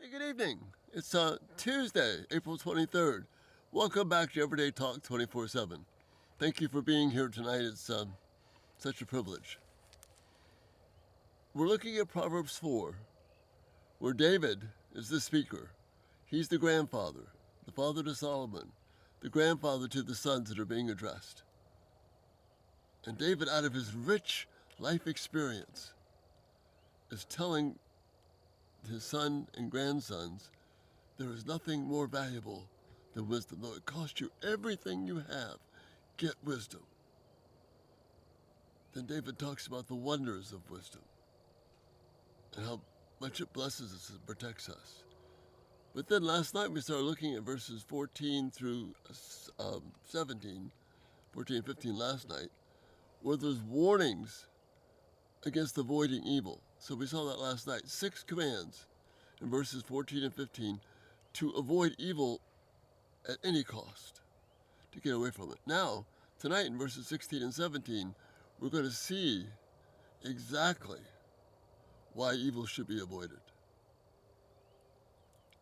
Hey, good evening. It's Tuesday, April 23rd. Welcome back to Everyday Talk 24/7. Thank you for being here tonight. It's such a privilege. We're looking at Proverbs 4, where David is the speaker. He's the grandfather, the father to Solomon, the grandfather to the sons that are being addressed. And David, out of his rich life experience, is telling his son and grandsons, there is nothing more valuable than wisdom. Though it costs you everything you have, get wisdom. Then David talks about the wonders of wisdom and how much it blesses us and protects us. But then last night we started looking at verses 14 through 17, 14 and 15 last night, where there's warnings against avoiding evil. So we saw that last night. 6 commands in verses 14 and 15 to avoid evil at any cost, to get away from it. Now, tonight in verses 16 and 17, we're going to see exactly why evil should be avoided.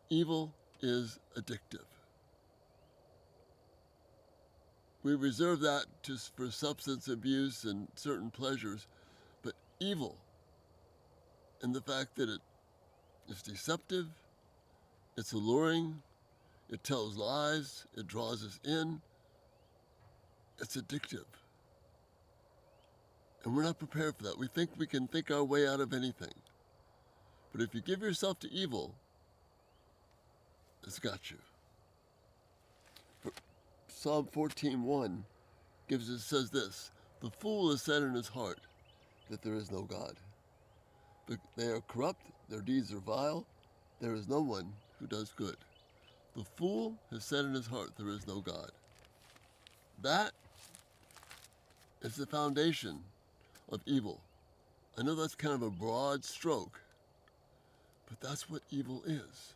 Evil is addictive. We reserve that just for substance abuse and certain pleasures, but evil, and the fact that it is deceptive, it's alluring, it tells lies, it draws us in, it's addictive. And we're not prepared for that. We think we can think our way out of anything. But if you give yourself to evil, it's got you. Psalm 14:1 says this: the fool has said in his heart that there is no God. But they are corrupt, their deeds are vile, there is no one who does good. The fool has said in his heart there is no God. That is the foundation of evil. I know that's kind of a broad stroke, but that's what evil is.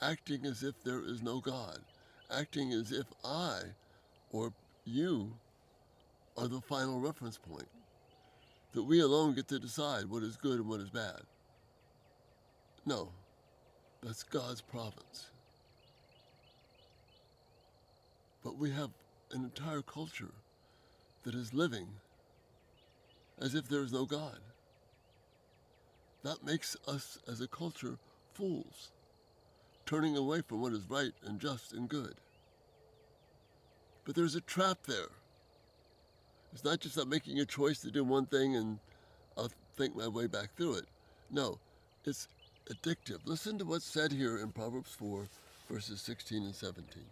Acting as if there is no God. Acting as if I or you are the final reference point. That we alone get to decide what is good and what is bad. No, that's God's province. But we have an entire culture that is living as if there is no God. That makes us as a culture fools, turning away from what is right and just and good. But there's a trap there. It's not just that making a choice to do one thing and I'll think my way back through it. No, it's addictive. Listen to what's said here in Proverbs 4, verses 16 and 17.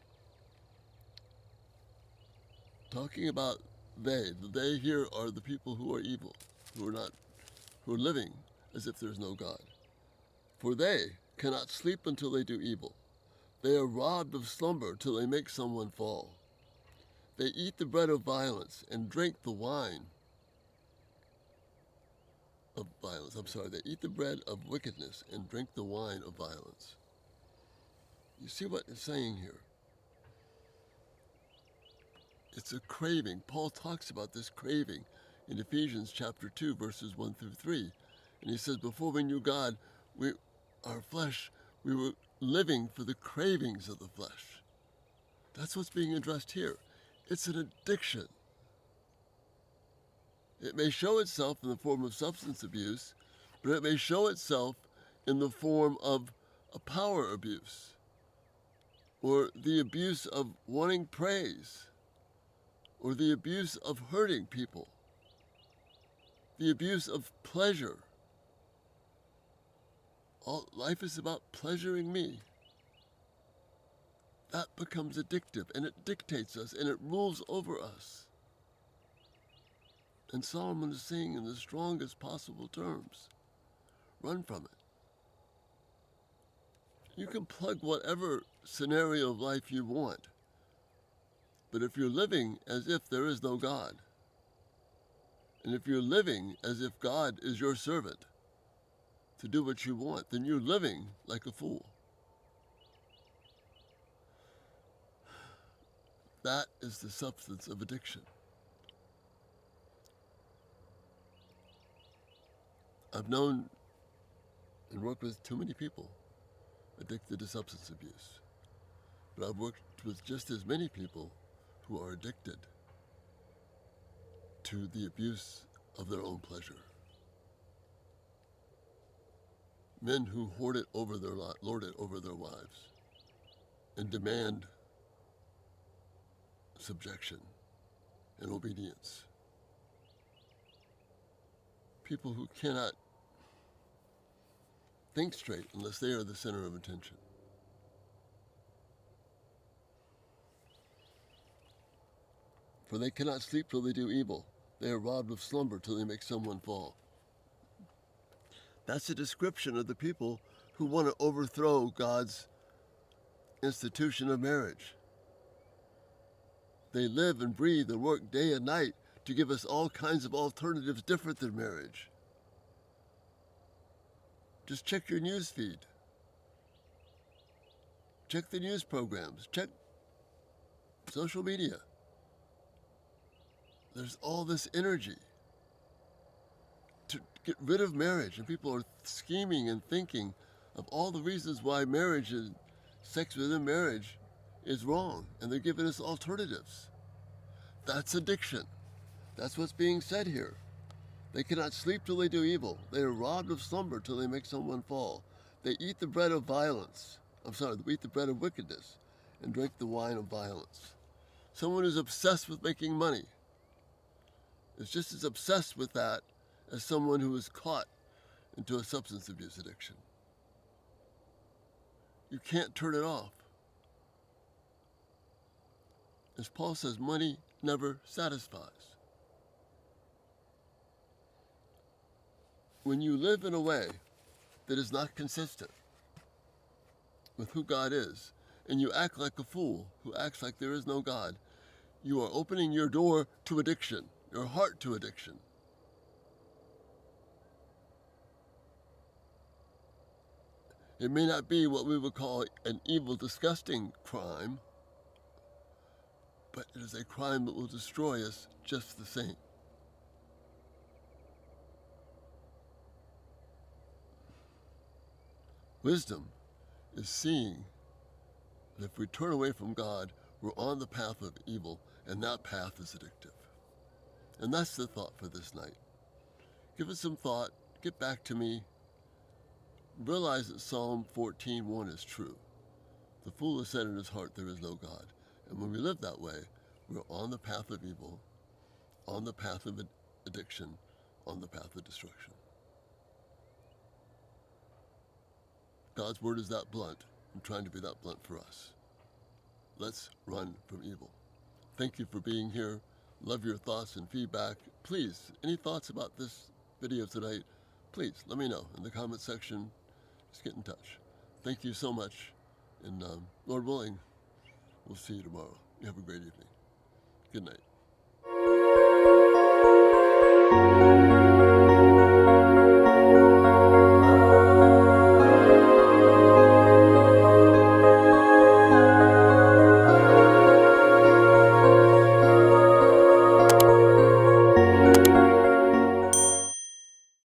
Talking about the they here are the people who are evil, who are living as if there's no God. For they cannot sleep until they do evil. They are robbed of slumber till they make someone fall. They eat the bread of violence and drink the wine of violence. They eat the bread of wickedness and drink the wine of violence. You see what it's saying here? It's a craving. Paul talks about this craving in Ephesians chapter 2, verses 1 through 3. And he says, before we knew God, our flesh, we were living for the cravings of the flesh. That's what's being addressed here. It's an addiction. It may show itself in the form of substance abuse, but it may show itself in the form of a power abuse, or the abuse of wanting praise, or the abuse of hurting people, the abuse of pleasure. All life is about pleasuring me. That becomes addictive, and it dictates us, and it rules over us. And Solomon is saying in the strongest possible terms, run from it. You can plug whatever scenario of life you want, but if you're living as if there is no God, and if you're living as if God is your servant to do what you want, then you're living like a fool. That is the substance of addiction. I've known and worked with too many people addicted to substance abuse. But I've worked with just as many people who are addicted to the abuse of their own pleasure. Men who lord it over their wives and demand subjection and obedience. People who cannot think straight unless they are the center of attention. For they cannot sleep till they do evil. They are robbed of slumber till they make someone fall. That's a description of the people who want to overthrow God's institution of marriage. They live and breathe and work day and night to give us all kinds of alternatives different than marriage. Just check your news feed. Check the news programs. Check social media. There's all this energy to get rid of marriage, and people are scheming and thinking of all the reasons why marriage and sex within marriage is wrong, and they're giving us alternatives. That's addiction. That's what's being said here. They cannot sleep till they do evil. They are robbed of slumber till they make someone fall. They eat the bread of violence. They eat the bread of wickedness and drink the wine of violence. Someone who's obsessed with making money is just as obsessed with that as someone who is caught into a substance abuse addiction. You can't turn it off. As Paul says, money never satisfies. When you live in a way that is not consistent with who God is, and you act like a fool who acts like there is no God, you are opening your door to addiction, your heart to addiction. It may not be what we would call an evil, disgusting crime, but it is a crime that will destroy us just the same. Wisdom is seeing that if we turn away from God, we're on the path of evil, and that path is addictive. And that's the thought for this night. Give it some thought, get back to me, realize that Psalm 14:1 is true. The fool has said in his heart, there is no God. And when we live that way, we're on the path of evil, on the path of addiction, on the path of destruction. God's word is that blunt. I'm trying to be that blunt for us. Let's run from evil. Thank you for being here. Love your thoughts and feedback. Please, any thoughts about this video tonight, please let me know in the comment section. Just get in touch. Thank you so much. And Lord willing, we'll see you tomorrow. You have a great evening. Good night.